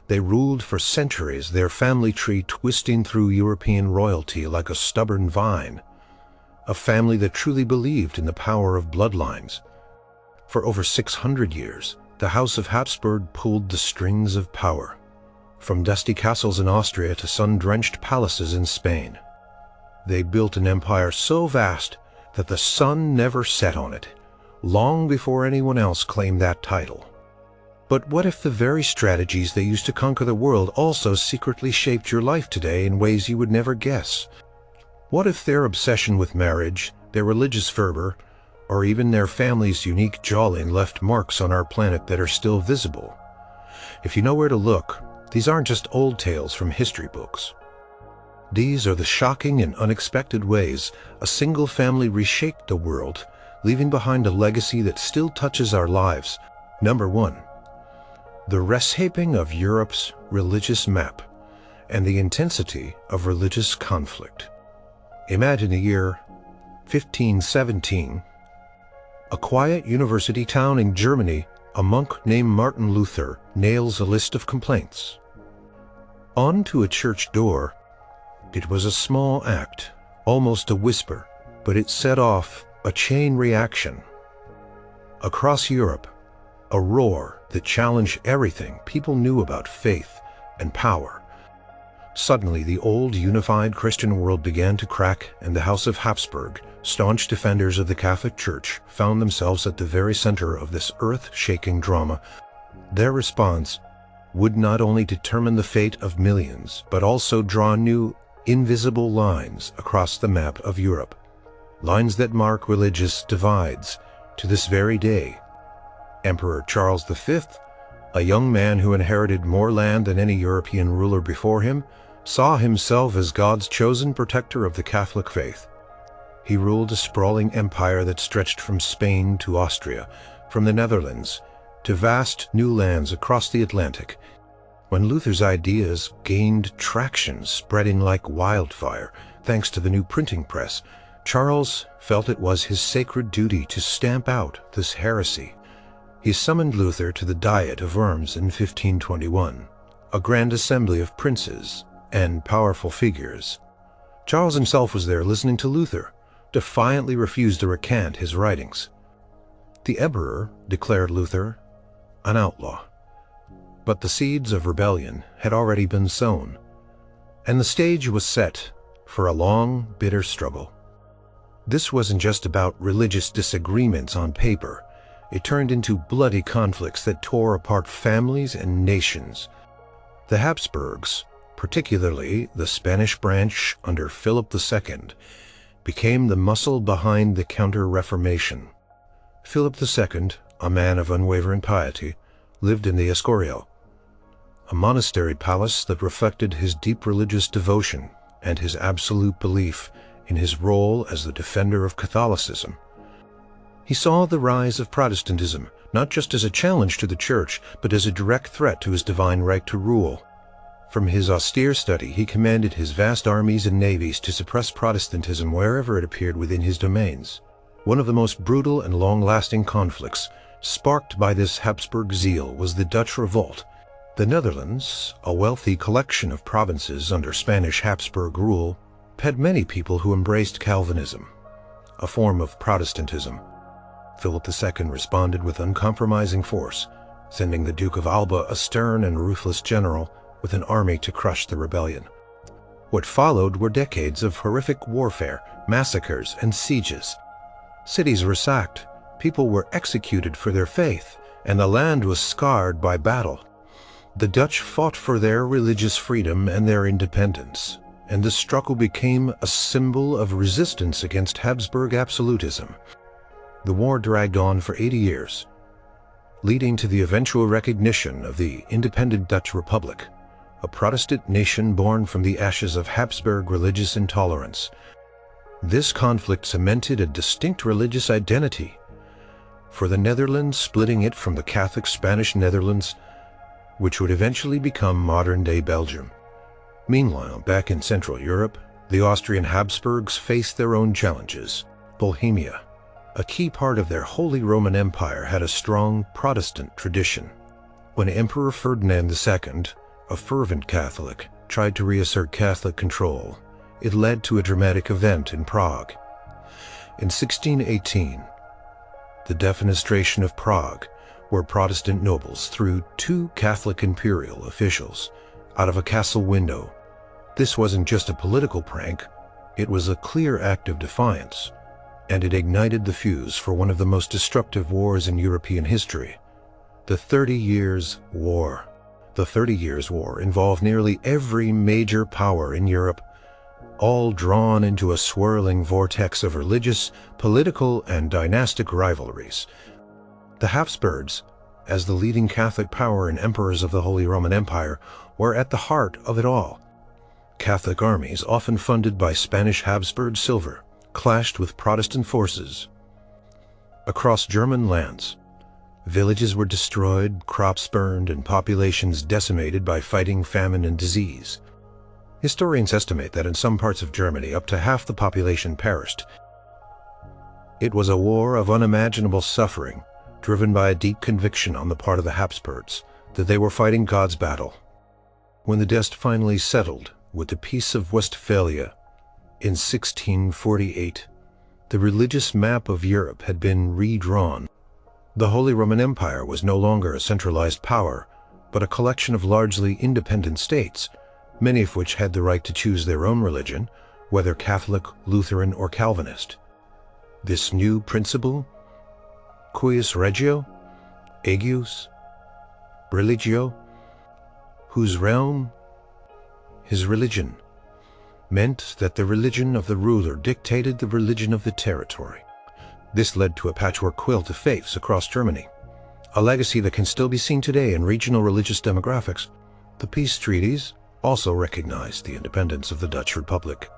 They ruled for centuries, their family tree twisting through European royalty like a stubborn vine. A family that truly believed in the power of bloodlines. For over 600 years, the House of Habsburg pulled the strings of power, from dusty castles in Austria to sun-drenched palaces in Spain. They built an empire so vast that the sun never set on it, long before anyone else claimed that title. But what if the very strategies they used to conquer the world also secretly shaped your life today in ways you would never guess? What if their obsession with marriage, their religious fervor, or even their family's unique jawline left marks on our planet that are still visible? If you know where to look, these aren't just old tales from history books. These are the shocking and unexpected ways a single family reshaped the world, leaving behind a legacy that still touches our lives. Number 1. The reshaping of Europe's religious map and the intensity of religious conflict. Imagine the year 1517. A quiet university town in Germany, a monk named Martin Luther nails a list of complaints onto a church door. It was a small act, almost a whisper, but it set off a chain reaction. Across Europe, a roar that challenged everything people knew about faith and power. Suddenly, the old unified Christian world began to crack, and the House of Habsburg, staunch defenders of the Catholic Church, found themselves at the very center of this earth-shaking drama. Their response would not only determine the fate of millions, but also draw new, invisible lines across the map of Europe. Lines that mark religious divides to this very day. Emperor Charles V, a young man who inherited more land than any European ruler before him, saw himself as God's chosen protector of the Catholic faith. He ruled a sprawling empire that stretched from Spain to Austria, from the Netherlands to vast new lands across the Atlantic. When Luther's ideas gained traction, spreading like wildfire, thanks to the new printing press, Charles felt it was his sacred duty to stamp out this heresy. He summoned Luther to the Diet of Worms in 1521, a grand assembly of princes and powerful figures. Charles himself was there listening to Luther, defiantly refused to recant his writings. The emperor declared Luther an outlaw. But the seeds of rebellion had already been sown, and the stage was set for a long, bitter struggle. This wasn't just about religious disagreements on paper. It turned into bloody conflicts that tore apart families and nations. The Habsburgs, particularly the Spanish branch under Philip II, became the muscle behind the Counter-Reformation. Philip II, a man of unwavering piety, lived in the Escorial, a monastery palace that reflected his deep religious devotion and his absolute belief in his role as the defender of Catholicism. He saw the rise of Protestantism not just as a challenge to the Church, but as a direct threat to his divine right to rule. From his austere study, he commanded his vast armies and navies to suppress Protestantism wherever it appeared within his domains. One of the most brutal and long-lasting conflicts sparked by this Habsburg zeal was the Dutch Revolt. The Netherlands, a wealthy collection of provinces under Spanish Habsburg rule, had many people who embraced Calvinism, a form of Protestantism. Philip II responded with uncompromising force, sending the Duke of Alba, a stern and ruthless general, with an army to crush the rebellion. What followed were decades of horrific warfare, massacres, and sieges. Cities were sacked, people were executed for their faith, and the land was scarred by battle. The Dutch fought for their religious freedom and their independence, and the struggle became a symbol of resistance against Habsburg absolutism. The war dragged on for 80 years, leading to the eventual recognition of the independent Dutch Republic, a Protestant nation born from the ashes of Habsburg religious intolerance. This conflict cemented a distinct religious identity, for the Netherlands splitting it from the Catholic Spanish Netherlands, which would eventually become modern-day Belgium. Meanwhile, back in Central Europe, the Austrian Habsburgs faced their own challenges. Bohemia, a key part of their Holy Roman Empire, had a strong Protestant tradition. When Emperor Ferdinand II a fervent Catholic, tried to reassert Catholic control. It led to a dramatic event in Prague. In 1618, the defenestration of Prague, where Protestant nobles threw 2 Catholic imperial officials out of a castle window. This wasn't just a political prank, it was a clear act of defiance, and it ignited the fuse for one of the most destructive wars in European history, the 30 Years' War. The 30 Years' War involved nearly every major power in Europe, all drawn into a swirling vortex of religious, political, and dynastic rivalries. The Habsburgs, as the leading Catholic power and emperors of the Holy Roman Empire, were at the heart of it all. Catholic armies, often funded by Spanish Habsburg silver, clashed with Protestant forces across German lands. Villages were destroyed, crops burned, and populations decimated by fighting, famine, and disease. Historians estimate that in some parts of Germany up to half the population perished. It was a war of unimaginable suffering, driven by a deep conviction on the part of the Habsburgs that they were fighting God's battle. When the dust finally settled with the Peace of Westphalia in 1648, the religious map of Europe had been redrawn. The Holy Roman Empire was no longer a centralized power, but a collection of largely independent states, many of which had the right to choose their own religion, whether Catholic, Lutheran, or Calvinist. This new principle, cuius regio, aegius, religio, whose realm, his religion, meant that the religion of the ruler dictated the religion of the territory. This led to a patchwork quilt of faiths across Germany, a legacy that can still be seen today in regional religious demographics. The peace treaties also recognized the independence of the Dutch Republic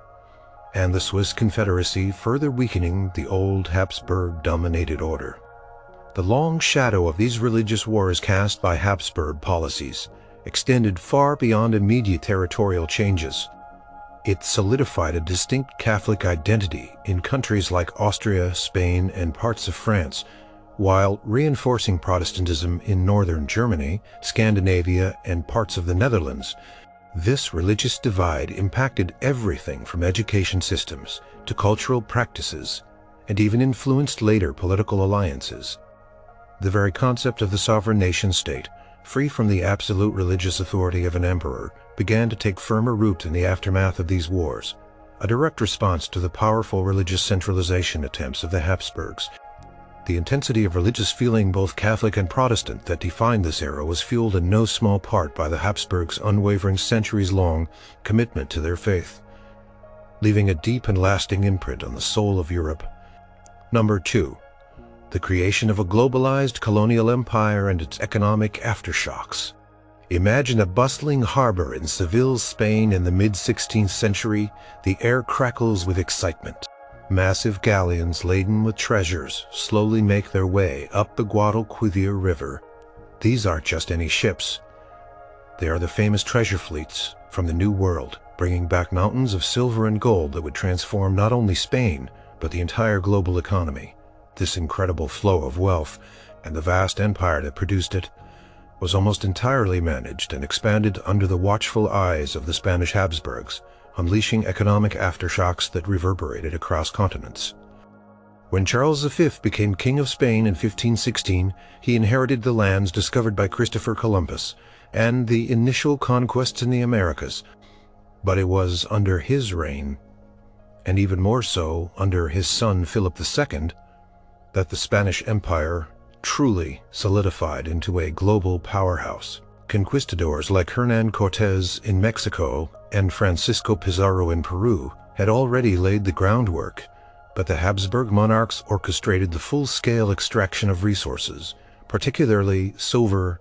and the Swiss Confederacy, further weakening the old Habsburg-dominated order. The long shadow of these religious wars cast by Habsburg policies extended far beyond immediate territorial changes. It solidified a distinct Catholic identity in countries like Austria, Spain, and parts of France, while reinforcing Protestantism in northern Germany, Scandinavia, and parts of the Netherlands. This religious divide impacted everything from education systems to cultural practices, and even influenced later political alliances. The very concept of the sovereign nation-state, free from the absolute religious authority of an emperor, began to take firmer root in the aftermath of these wars, a direct response to the powerful religious centralization attempts of the Habsburgs. The intensity of religious feeling, both Catholic and Protestant, that defined this era was fueled in no small part by the Habsburgs' unwavering centuries-long commitment to their faith, leaving a deep and lasting imprint on the soul of Europe. Number 2. The creation of a globalized colonial empire and its economic aftershocks. Imagine a bustling harbor in Seville, Spain in the mid-16th century. The air crackles with excitement. Massive galleons laden with treasures slowly make their way up the Guadalquivir River. These aren't just any ships. They are the famous treasure fleets from the New World, bringing back mountains of silver and gold that would transform not only Spain, but the entire global economy. This incredible flow of wealth, and the vast empire that produced it, was almost entirely managed and expanded under the watchful eyes of the Spanish Habsburgs, unleashing economic aftershocks that reverberated across continents. When Charles V became King of Spain in 1516, he inherited the lands discovered by Christopher Columbus and the initial conquests in the Americas. But it was under his reign, and even more so under his son Philip II, that the Spanish Empire truly solidified into a global powerhouse. Conquistadors like Hernán Cortés in Mexico and Francisco Pizarro in Peru had already laid the groundwork, but the Habsburg monarchs orchestrated the full-scale extraction of resources, particularly silver.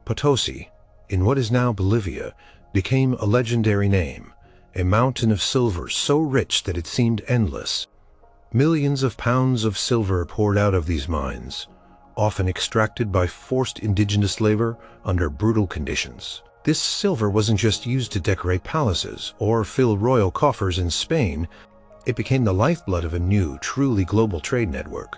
Potosi, in what is now Bolivia, became a legendary name, a mountain of silver so rich that it seemed endless. Millions of pounds of silver poured out of these mines, often extracted by forced indigenous labor under brutal conditions. This silver wasn't just used to decorate palaces or fill royal coffers in Spain. It became the lifeblood of a new, truly global trade network.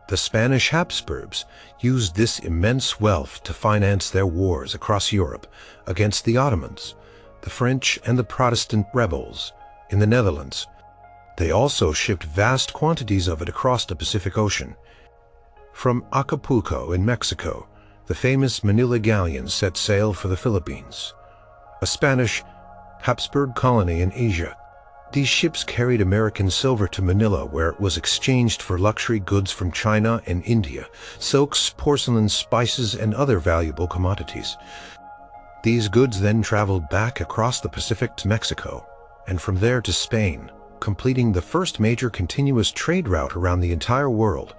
The Spanish Habsburgs used this immense wealth to finance their wars across Europe against the Ottomans, the French, and the Protestant rebels in the Netherlands. They also shipped vast quantities of it across the Pacific Ocean. From Acapulco in Mexico, the famous Manila galleons set sail for the Philippines, a Spanish Habsburg colony in Asia. These ships carried American silver to Manila, where it was exchanged for luxury goods from China and India, silks, porcelain, spices, and other valuable commodities. These goods then traveled back across the Pacific to Mexico, and from there to Spain, completing the first major continuous trade route around the entire world.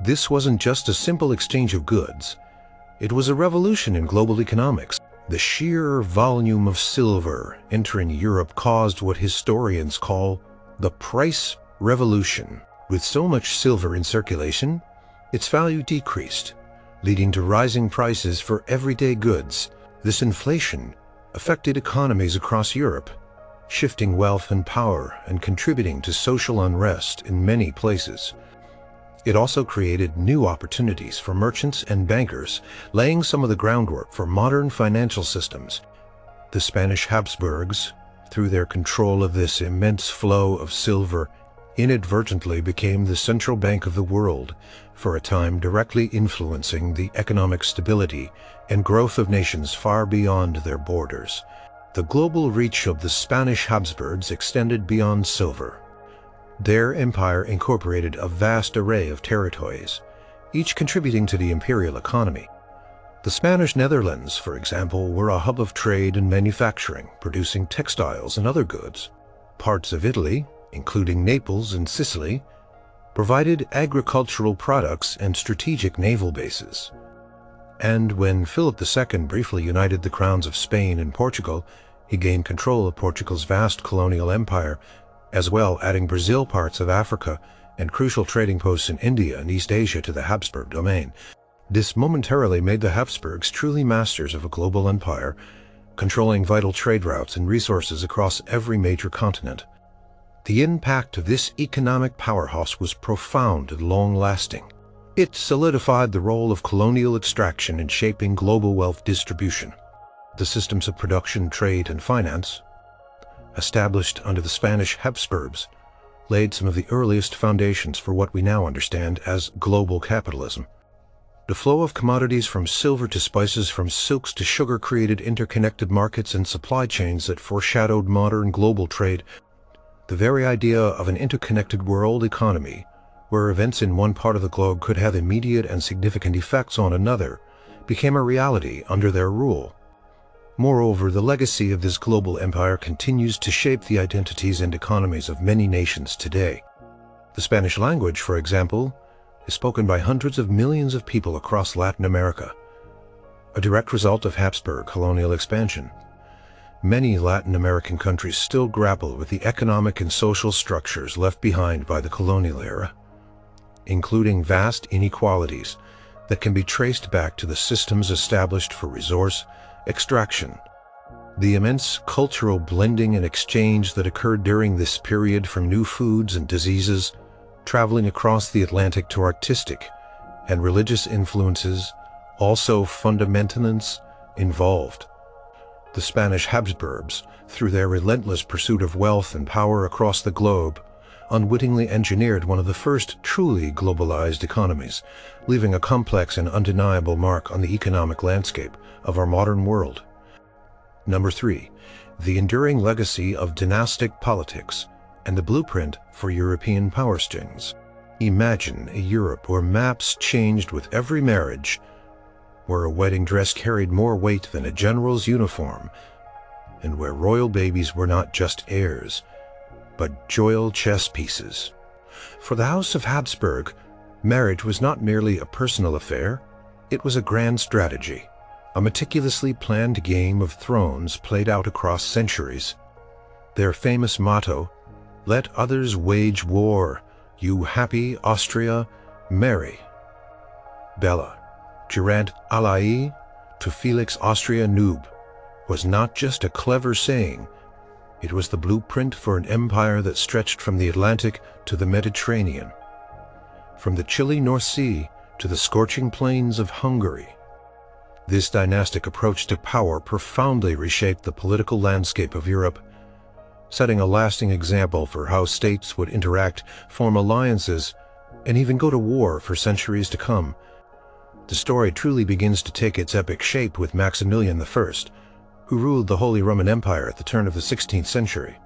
This wasn't just a simple exchange of goods. It was a revolution in global economics. The sheer volume of silver entering Europe caused what historians call the price revolution. With so much silver in circulation, its value decreased, leading to rising prices for everyday goods. This inflation affected economies across Europe, shifting wealth and power and contributing to social unrest in many places. It also created new opportunities for merchants and bankers, laying some of the groundwork for modern financial systems. The Spanish Habsburgs, through their control of this immense flow of silver, inadvertently became the central bank of the world, for a time directly influencing the economic stability and growth of nations far beyond their borders. The global reach of the Spanish Habsburgs extended beyond silver. Their empire incorporated a vast array of territories, each contributing to the imperial economy. The Spanish Netherlands, for example, were a hub of trade and manufacturing, producing textiles and other goods. Parts of Italy, including Naples and Sicily, provided agricultural products and strategic naval bases. And when Philip II briefly united the crowns of Spain and Portugal, he gained control of Portugal's vast colonial empire, as well adding Brazil, parts of Africa, and crucial trading posts in India and East Asia to the Habsburg domain. This momentarily made the Habsburgs truly masters of a global empire, controlling vital trade routes and resources across every major continent. The impact of this economic powerhouse was profound and long-lasting. It solidified the role of colonial extraction in shaping global wealth distribution. The systems of production, trade, and finance, established under the Spanish Habsburgs, laid some of the earliest foundations for what we now understand as global capitalism. The flow of commodities from silver to spices, from silks to sugar, created interconnected markets and supply chains that foreshadowed modern global trade. The very idea of an interconnected world economy, where events in one part of the globe could have immediate and significant effects on another, became a reality under their rule. Moreover, the legacy of this global empire continues to shape the identities and economies of many nations today. The Spanish language, for example, is spoken by hundreds of millions of people across Latin America, a direct result of Habsburg colonial expansion. Many Latin American countries still grapple with the economic and social structures left behind by the colonial era, including vast inequalities that can be traced back to the systems established for resource extraction. The immense cultural blending and exchange that occurred during this period, from new foods and diseases traveling across the Atlantic to artistic and religious influences, also fundamentally involved. The Spanish Habsburgs, through their relentless pursuit of wealth and power across the globe, unwittingly engineered one of the first truly globalized economies, leaving a complex and undeniable mark on the economic landscape of our modern world. Number 3. The enduring legacy of dynastic politics and the blueprint for European power strings. Imagine a Europe where maps changed with every marriage, where a wedding dress carried more weight than a general's uniform, and where royal babies were not just heirs, but joyal chess pieces. For the House of Habsburg, marriage was not merely a personal affair, it was a grand strategy, a meticulously planned game of thrones played out across centuries. Their famous motto, "Let others wage war, you happy Austria, marry. Bella, Gerant Alai, to Felix Austria Noob," was not just a clever saying, it was the blueprint for an empire that stretched from the Atlantic to the Mediterranean. from the chilly North Sea to the scorching plains of Hungary. This dynastic approach to power profoundly reshaped the political landscape of Europe, setting a lasting example for how states would interact, form alliances, and even go to war for centuries to come. The story truly begins to take its epic shape with Maximilian I, who ruled the Holy Roman Empire at the turn of the 16th century.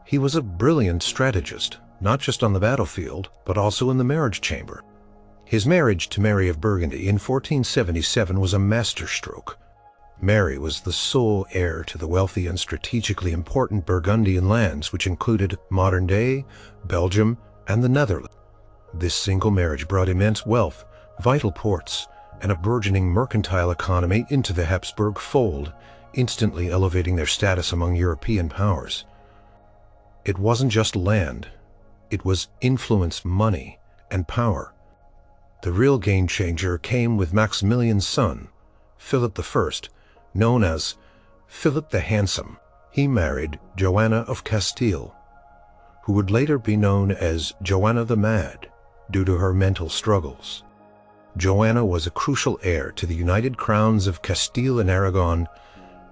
He was a brilliant strategist, not just on the battlefield, but also in the marriage chamber. His marriage to Mary of Burgundy in 1477 was a masterstroke. Mary was the sole heir to the wealthy and strategically important Burgundian lands, which included modern-day Belgium and the Netherlands. This single marriage brought immense wealth, vital ports, and a burgeoning mercantile economy into the Habsburg fold, instantly elevating their status among European powers. It wasn't just land, it was influence, money, and power. The real game-changer came with Maximilian's son, Philip I, known as Philip the Handsome. He married Joanna of Castile, who would later be known as Joanna the Mad due to her mental struggles. Joanna was a crucial heir to the united crowns of Castile and Aragon,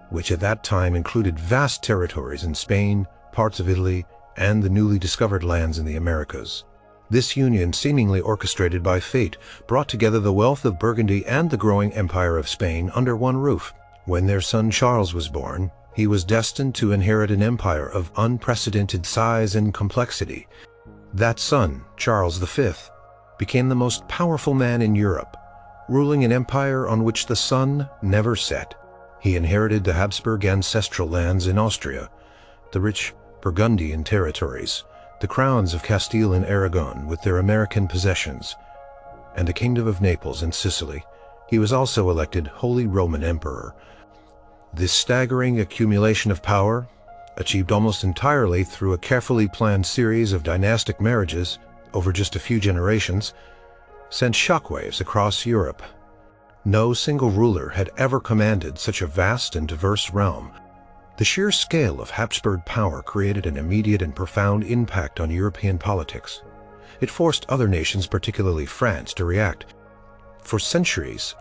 which at that time included vast territories in Spain, parts of Italy, and the newly discovered lands in the Americas. This union, seemingly orchestrated by fate, brought together the wealth of Burgundy and the growing empire of Spain under one roof. When their son Charles was born, he was destined to inherit an empire of unprecedented size and complexity. That son, Charles V, became the most powerful man in Europe, ruling an empire on which the sun never set. He inherited the Habsburg ancestral lands in Austria, the rich Burgundian territories, the crowns of Castile and Aragon with their American possessions, and the Kingdom of Naples and Sicily. He was also elected Holy Roman Emperor. This staggering accumulation of power, achieved almost entirely through a carefully planned series of dynastic marriages over just a few generations, sent shockwaves across Europe. No single ruler had ever commanded such a vast and diverse realm. The sheer scale of Habsburg power created an immediate and profound impact on European politics. It forced other nations, particularly France, to react. For centuries,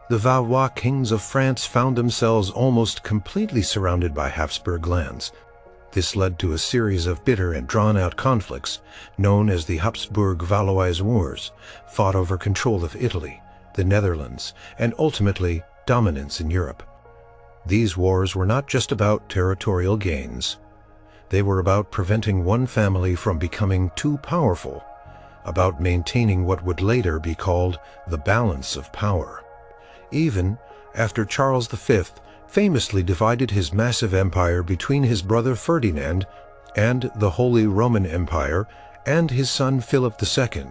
the Valois kings of France found themselves almost completely surrounded by Habsburg lands. This led to a series of bitter and drawn-out conflicts, known as the Habsburg-Valois Wars, fought over control of Italy, the Netherlands, and ultimately dominance in Europe. These wars were not just about territorial gains. They were about preventing one family from becoming too powerful, about maintaining what would later be called the balance of power. Even after Charles V famously divided his massive empire between his brother Ferdinand and the Holy Roman Empire and his son Philip II,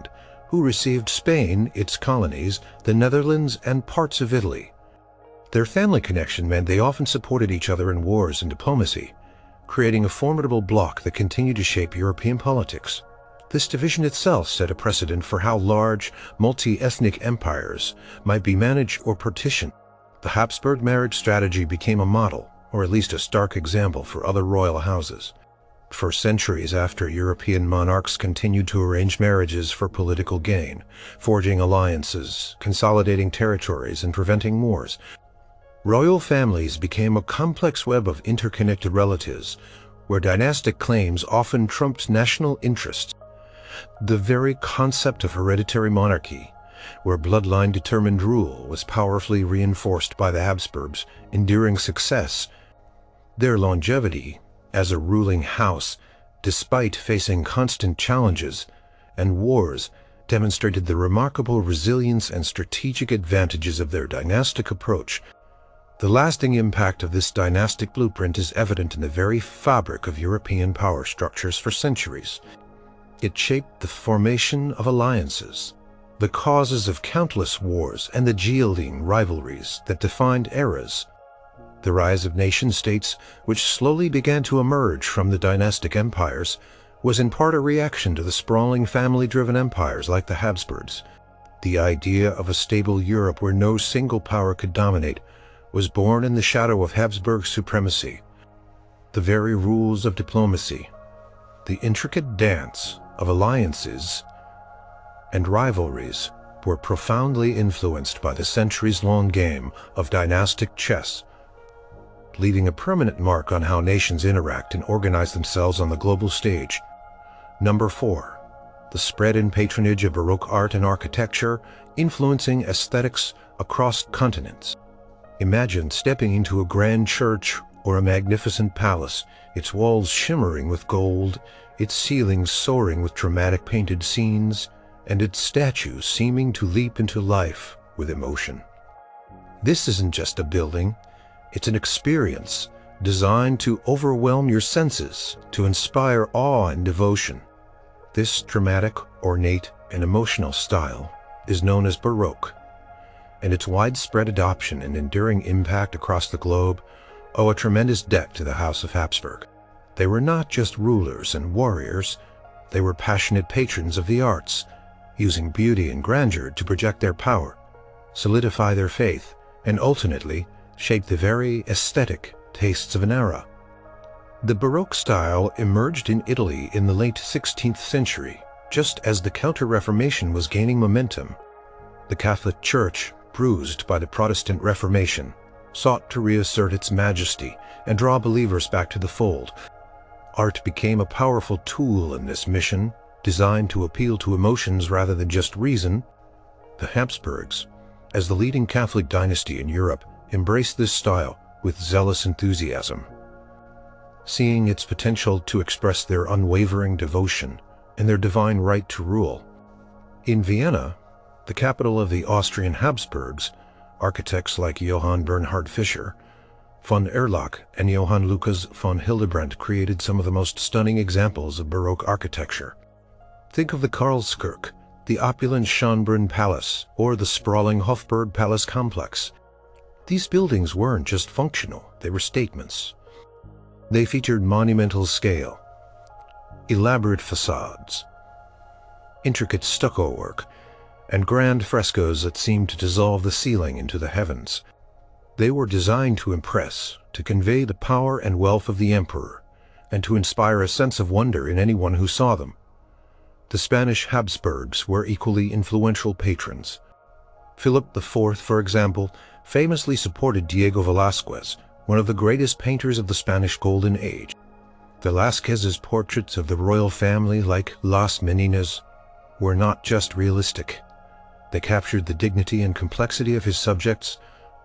who received Spain, its colonies, the Netherlands, and parts of Italy. Their family connection meant they often supported each other in wars and diplomacy, creating a formidable bloc that continued to shape European politics. This division itself set a precedent for how large, multi-ethnic empires might be managed or partitioned. The Habsburg marriage strategy became a model, or at least a stark example for other royal houses. For centuries after, European monarchs continued to arrange marriages for political gain, forging alliances, consolidating territories, and preventing wars. Royal families became a complex web of interconnected relatives, where dynastic claims often trumped national interests. The very concept of hereditary monarchy, where bloodline-determined rule was powerfully reinforced by the Habsburgs' enduring success. Their longevity as a ruling house, despite facing constant challenges and wars, demonstrated the remarkable resilience and strategic advantages of their dynastic approach. The lasting impact of this dynastic blueprint is evident in the very fabric of European power structures for centuries. It shaped the formation of alliances, the causes of countless wars, and the Gilding rivalries that defined eras. The rise of nation-states, which slowly began to emerge from the dynastic empires, was in part a reaction to the sprawling family-driven empires like the Habsburgs. The idea of a stable Europe where no single power could dominate was born in the shadow of Habsburg supremacy. The very rules of diplomacy, the intricate dance of alliances, and rivalries were profoundly influenced by the centuries-long game of dynastic chess, leaving a permanent mark on how nations interact and organize themselves on the global stage. Number 4. The spread and patronage of Baroque art and architecture, influencing aesthetics across continents. Imagine stepping into a grand church or a magnificent palace, its walls shimmering with gold, its ceilings soaring with dramatic painted scenes, and its statues seeming to leap into life with emotion. This isn't just a building, it's an experience designed to overwhelm your senses, to inspire awe and devotion. This dramatic, ornate, and emotional style is known as Baroque, and its widespread adoption and enduring impact across the globe owe a tremendous debt to the House of Habsburg. They were not just rulers and warriors, they were passionate patrons of the arts, using beauty and grandeur to project their power, solidify their faith, and ultimately shape the very aesthetic tastes of an era. The Baroque style emerged in Italy in the late 16th century, just as the Counter-Reformation was gaining momentum. The Catholic Church, bruised by the Protestant Reformation, sought to reassert its majesty and draw believers back to the fold. Art became a powerful tool in this mission, designed to appeal to emotions rather than just reason. The Habsburgs, as the leading Catholic dynasty in Europe, embraced this style with zealous enthusiasm, seeing its potential to express their unwavering devotion and their divine right to rule. In Vienna, the capital of the Austrian Habsburgs, architects like Johann Bernhard Fischer, von Erlach, and Johann Lucas von Hildebrandt created some of the most stunning examples of Baroque architecture. Think of the Karlskirche, the opulent Schönbrunn Palace, or the sprawling Hofburg Palace complex. These buildings weren't just functional, they were statements. They featured monumental scale, elaborate facades, intricate stucco work, and grand frescoes that seemed to dissolve the ceiling into the heavens. They were designed to impress, to convey the power and wealth of the emperor, and to inspire a sense of wonder in anyone who saw them. The Spanish Habsburgs were equally influential patrons. Philip IV, for example, famously supported Diego Velázquez, one of the greatest painters of the Spanish Golden Age. Velázquez's portraits of the royal family, like Las Meninas, were not just realistic. They captured the dignity and complexity of his subjects,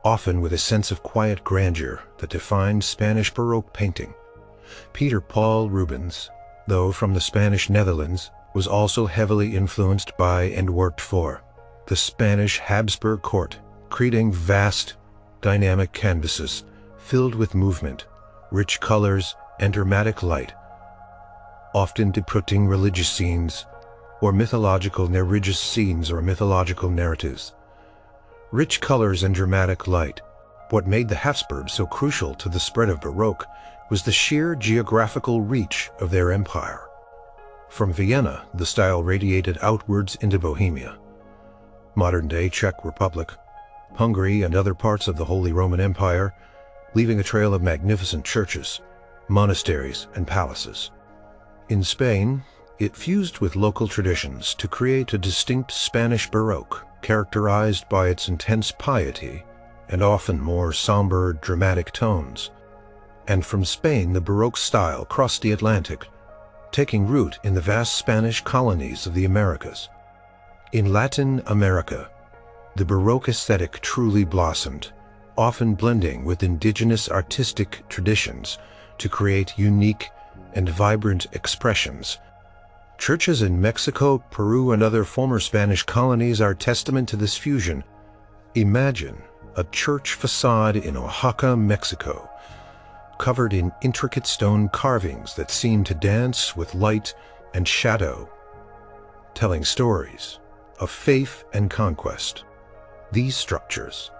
often with a sense of quiet grandeur that defined Spanish Baroque painting. Peter Paul Rubens, though from the Spanish Netherlands, was also heavily influenced by and worked for the Spanish Habsburg court, creating vast, dynamic canvases filled with movement, rich colors, and dramatic light, often depicting religious scenes or mythological narratives. Rich colors and dramatic light. What made the Habsburgs so crucial to the spread of Baroque was the sheer geographical reach of their empire. From Vienna, the style radiated outwards into Bohemia, modern-day Czech Republic, Hungary, and other parts of the Holy Roman Empire, leaving a trail of magnificent churches, monasteries, and palaces. In Spain, it fused with local traditions to create a distinct Spanish Baroque, characterized by its intense piety and often more somber, dramatic tones. And from Spain, the Baroque style crossed the Atlantic, taking root in the vast Spanish colonies of the Americas. In Latin America, the Baroque aesthetic truly blossomed, often blending with indigenous artistic traditions to create unique and vibrant expressions. Churches in Mexico, Peru, and other former Spanish colonies are testament to this fusion. Imagine a church facade in Oaxaca, Mexico, covered in intricate stone carvings that seem to dance with light and shadow, telling stories of faith and conquest. These structures,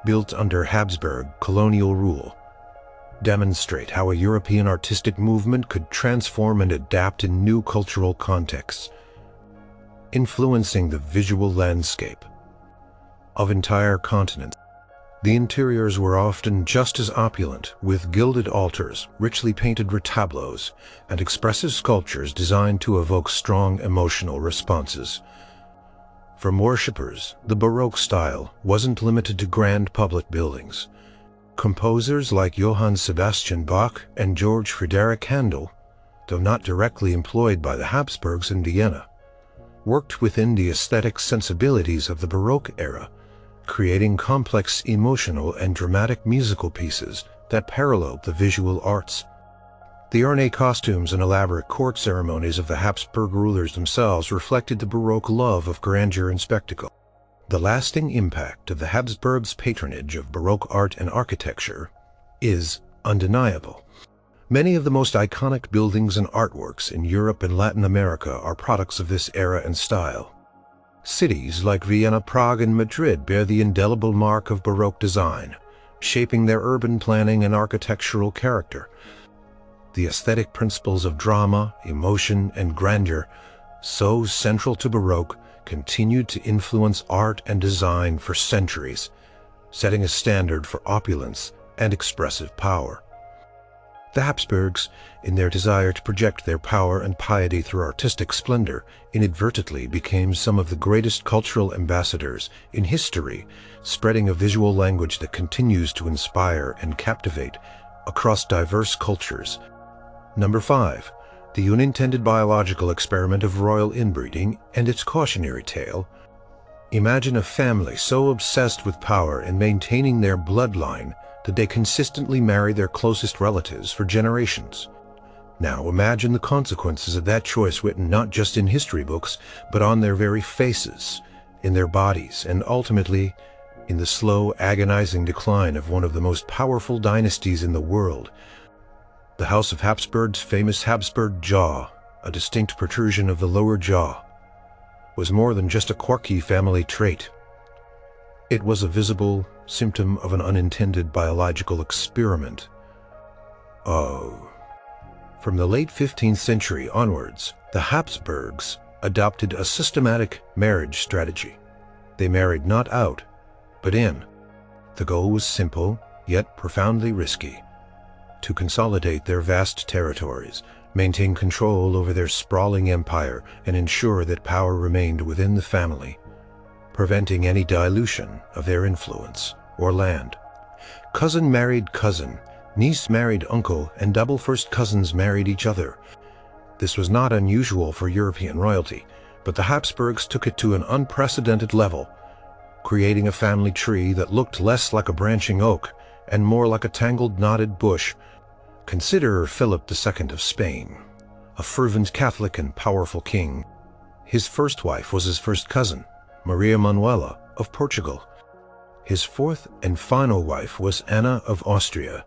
built under Habsburg colonial rule, demonstrate how a European artistic movement could transform and adapt in new cultural contexts, influencing the visual landscape of entire continents. The interiors were often just as opulent, with gilded altars, richly painted retablos, and expressive sculptures designed to evoke strong emotional responses. For worshippers, the Baroque style wasn't limited to grand public buildings. Composers like Johann Sebastian Bach and Georg Friedrich Handel, though not directly employed by the Habsburgs in Vienna, worked within the aesthetic sensibilities of the Baroque era, creating complex emotional and dramatic musical pieces that paralleled the visual arts. The ornate costumes and elaborate court ceremonies of the Habsburg rulers themselves reflected the Baroque love of grandeur and spectacle. The lasting impact of the Habsburgs' patronage of Baroque art and architecture is undeniable. Many of the most iconic buildings and artworks in Europe and Latin America are products of this era and style. Cities like Vienna, Prague, and Madrid bear the indelible mark of Baroque design, shaping their urban planning and architectural character. The aesthetic principles of drama, emotion, and grandeur, so central to Baroque, continued to influence art and design for centuries, setting a standard for opulence and expressive power. The Habsburgs, in their desire to project their power and piety through artistic splendor, inadvertently became some of the greatest cultural ambassadors in history, spreading a visual language that continues to inspire and captivate across diverse cultures. Number 5. The unintended biological experiment of royal inbreeding and its cautionary tale. Imagine a family so obsessed with power and maintaining their bloodline that they consistently marry their closest relatives for generations. Now imagine the consequences of that choice written not just in history books, but on their very faces, in their bodies, and ultimately in the slow, agonizing decline of one of the most powerful dynasties in the world. The House of Habsburg's famous Habsburg jaw, a distinct protrusion of the lower jaw, was more than just a quirky family trait. It was a visible symptom of an unintended biological experiment. From the late 15th century onwards, the Habsburgs adopted a systematic marriage strategy. They married not out, but in. The goal was simple, yet profoundly risky: to consolidate their vast territories, maintain control over their sprawling empire, and ensure that power remained within the family, preventing any dilution of their influence or land. Cousin married cousin, niece married uncle, and double first cousins married each other. This was not unusual for European royalty, but the Habsburgs took it to an unprecedented level, creating a family tree that looked less like a branching oak and more like a tangled, knotted bush. Consider Philip II of Spain, a fervent Catholic and powerful king. His first wife was his first cousin, Maria Manuela of Portugal. His fourth and final wife was Anna of Austria,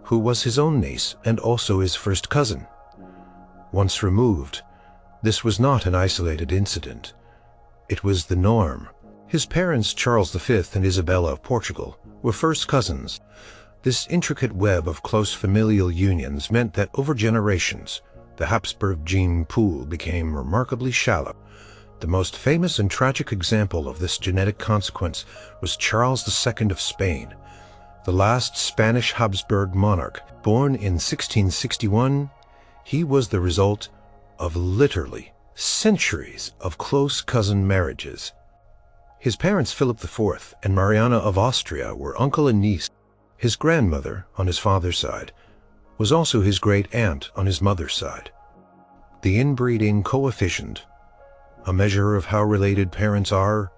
who was his own niece and also his first cousin. Once removed, this was not an isolated incident. It was the norm. His parents, Charles V and Isabella of Portugal, were first cousins. This intricate web of close familial unions meant that over generations, the Habsburg gene pool became remarkably shallow. The most famous and tragic example of this genetic consequence was Charles II of Spain, the last Spanish Habsburg monarch. Born in 1661, he was the result of literally centuries of close cousin marriages. His parents, Philip IV and Mariana of Austria, were uncle and niece. His grandmother, on his father's side, was also his great-aunt on his mother's side. The inbreeding coefficient, a measure of how related parents are,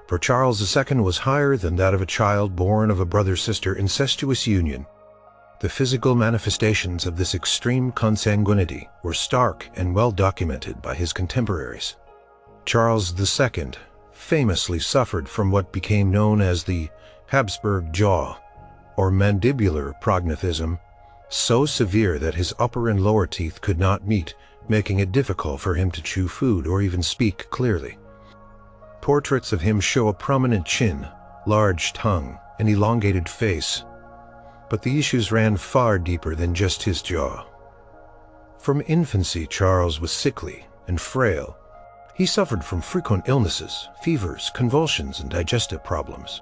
for Charles II was higher than that of a child born of a brother-sister incestuous union. The physical manifestations of this extreme consanguinity were stark and well documented by his contemporaries. Charles II famously suffered from what became known as the Habsburg jaw, or mandibular prognathism, so severe that his upper and lower teeth could not meet, making it difficult for him to chew food or even speak clearly. Portraits of him show a prominent chin, large tongue, and elongated face, but the issues ran far deeper than just his jaw. From infancy, Charles was sickly and frail. He suffered from frequent illnesses, fevers, convulsions, and digestive problems.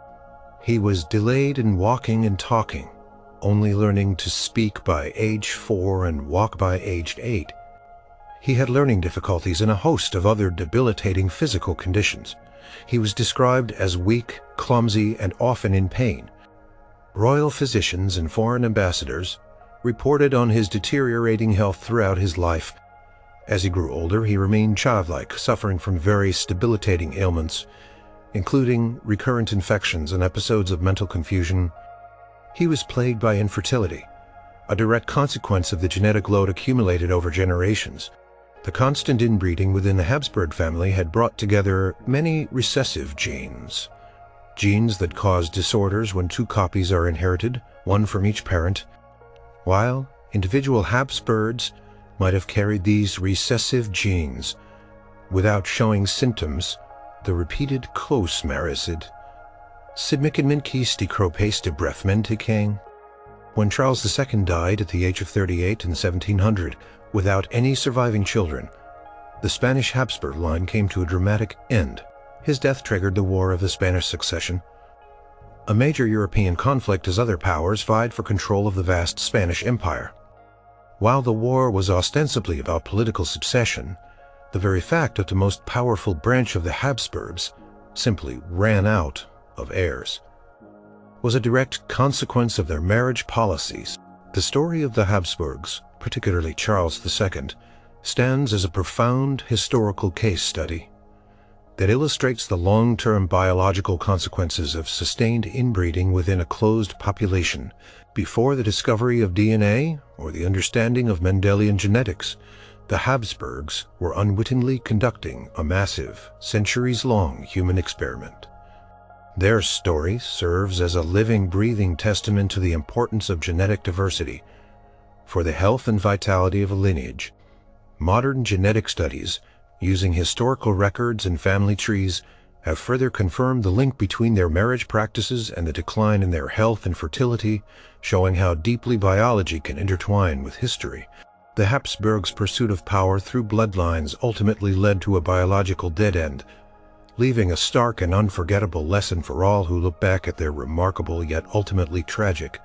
He was delayed in walking and talking, only learning to speak by age 4 and walk by age 8. He had learning difficulties and a host of other debilitating physical conditions. He was described as weak, clumsy, and often in pain. Royal physicians and foreign ambassadors reported on his deteriorating health throughout his life. As he grew older, he remained childlike, suffering from various debilitating ailments, including recurrent infections and episodes of mental confusion. He was plagued by infertility, a direct consequence of the genetic load accumulated over generations. The constant inbreeding within the Habsburg family had brought together many recessive genes. Genes that cause disorders when two copies are inherited, one from each parent. While individual Habsburgs might have carried these recessive genes without showing symptoms, the repeated close marisid. Sidmikenmin kisti kropeste brefmentikang. When Charles II died at the age of 38 in 1700, without any surviving children, the Spanish Habsburg line came to a dramatic end. His death triggered the War of the Spanish Succession, a major European conflict as other powers vied for control of the vast Spanish Empire. While the war was ostensibly about political succession, the very fact that the most powerful branch of the Habsburgs simply ran out of heirs was a direct consequence of their marriage policies. The story of the Habsburgs, particularly Charles II, stands as a profound historical case study that illustrates the long-term biological consequences of sustained inbreeding within a closed population. Before the discovery of DNA or the understanding of Mendelian genetics, the Habsburgs were unwittingly conducting a massive, centuries-long human experiment. Their story serves as a living, breathing testament to the importance of genetic diversity for the health and vitality of a lineage. Modern genetic studies, using historical records and family trees, have further confirmed the link between their marriage practices and the decline in their health and fertility, showing how deeply biology can intertwine with history. The Habsburgs' pursuit of power through bloodlines ultimately led to a biological dead end, leaving a stark and unforgettable lesson for all who look back at their remarkable yet ultimately tragic